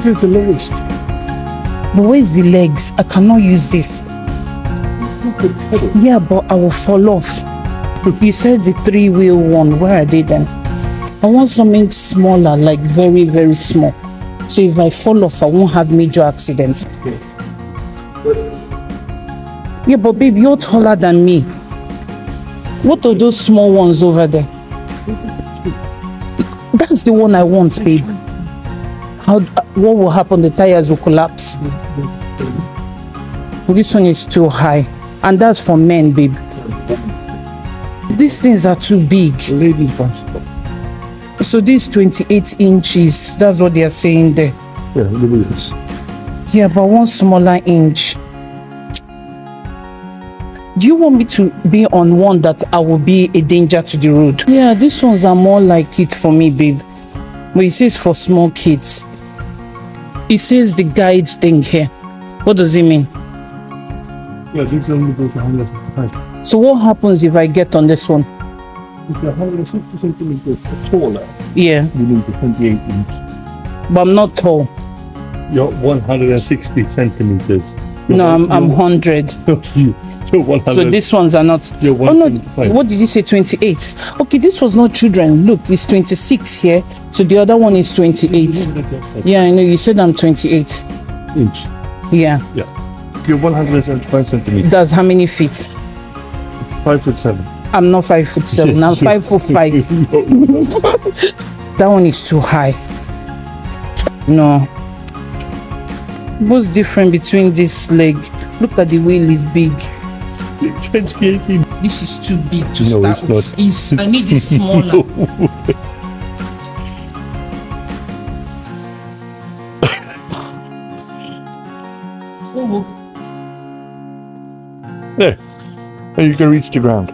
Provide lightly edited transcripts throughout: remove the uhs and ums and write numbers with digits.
This is the lowest. But where's the legs? I cannot use this. Yeah, but I will fall off. You said the 3-wheel one. Where are they then? I want something smaller, like very, very small. So if I fall off, I won't have major accidents. Yeah, but babe, you're taller than me. What are those small ones over there? That's the one I want, babe. What will happen? The tires will collapse. This one is too high. And that's for men, babe. These things are too big. Ladies bicycle. So this 28 inches, that's what they are saying there. Yeah, look at this. Yeah, but one smaller inch. Do you want me to be on one that I will be a danger to the road? Yeah, these ones are more like it for me, babe. But it says for small kids. It says the guides thing here. What does it mean? Yeah, this only goes to 165. So what happens if I get on this one? If you're 160 centimeters taller, yeah, you need the 28 inch. But I'm not tall. You're 160 centimeters. No, I'm 100. You're 100. So these ones are not. You're 175. No, what did you say? 28. Okay, this was not children. Look, it's 26 here. So the other one is 28. Yeah, I know. You said I'm 28 inch. Yeah. Yeah. You're 175 centimeters. That's how many feet? 5'7". I'm not 5'7". Yes, I'm 5'5". That one is too high. No. What's different between this leg? Look at the wheel is big. It's 28 inch. This is too big to No, start. it's not. I need it smaller. Oh. There. And you can reach the ground.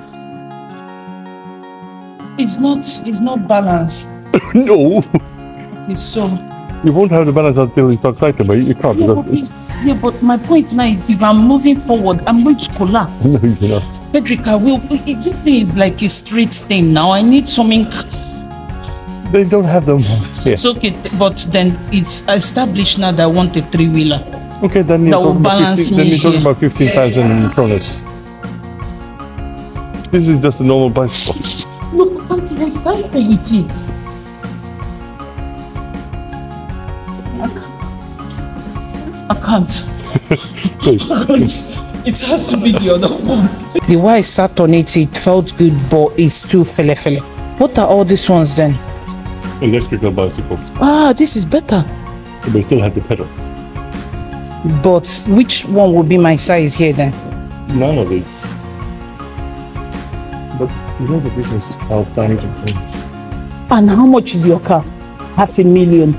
It's not balanced. No. It's so. You won't have the balance until you start cycling, but you can't. Yeah, but my point now is if I'm moving forward, I'm going to collapse. No, you're not. Frederica, this thing is like a straight thing now. I need something. They don't have them here. It's okay, but then it's established now that I want a 3-wheeler. Okay, then you're talking about 15,000 kroners. This is just a normal bicycle. Look, I can't even cycle with it. I can't. It has to be the other one. The way I sat on it, it felt good, but it's too fele. What are all these ones then? Electrical bicycles. Ah, this is better. But they still have the pedal. But which one would be my size here then? None of these. But you know the business is 12,000 pounds. And how much is your car? 500,000.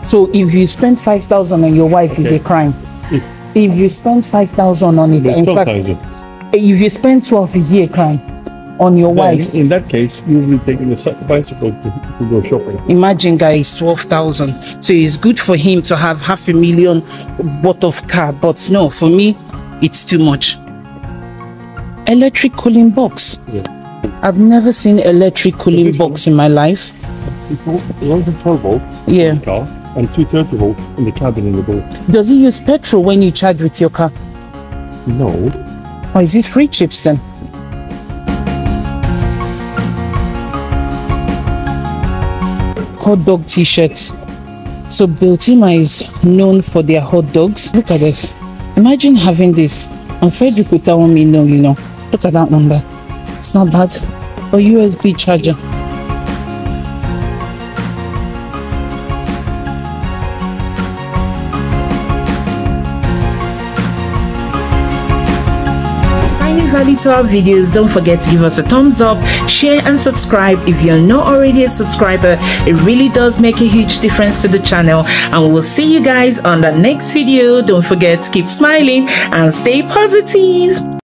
So if you spend 5,000 on your wife, is a crime. If you spend 5,000 on it, in fact, if you spend 12, is a crime on your wife? In that case, you'll be taking the bicycle to go shopping. Imagine, guys, 12,000. So it's good for him to have 500,000 worth of car, but no, for me, it's too much. Electric cooling box. Yeah. I've never seen electric cooling box in my life. It's 112 volts yeah. in the car and 230 volts in the cabin in the boat. Does it use petrol when you charge with your car? No. Or is it free chips then? Hot dog t-shirts. So Biltema is known for their hot dogs. Look at this. Imagine having this. And Frederick will tell me no, you know. Look at that number. It's not bad. A USB charger. Value to our videos, don't forget to give us a thumbs up, share and subscribe if you're not already a subscriber. It really does make a huge difference to the channel, and we'll see you guys on the next video. Don't forget to keep smiling and stay positive.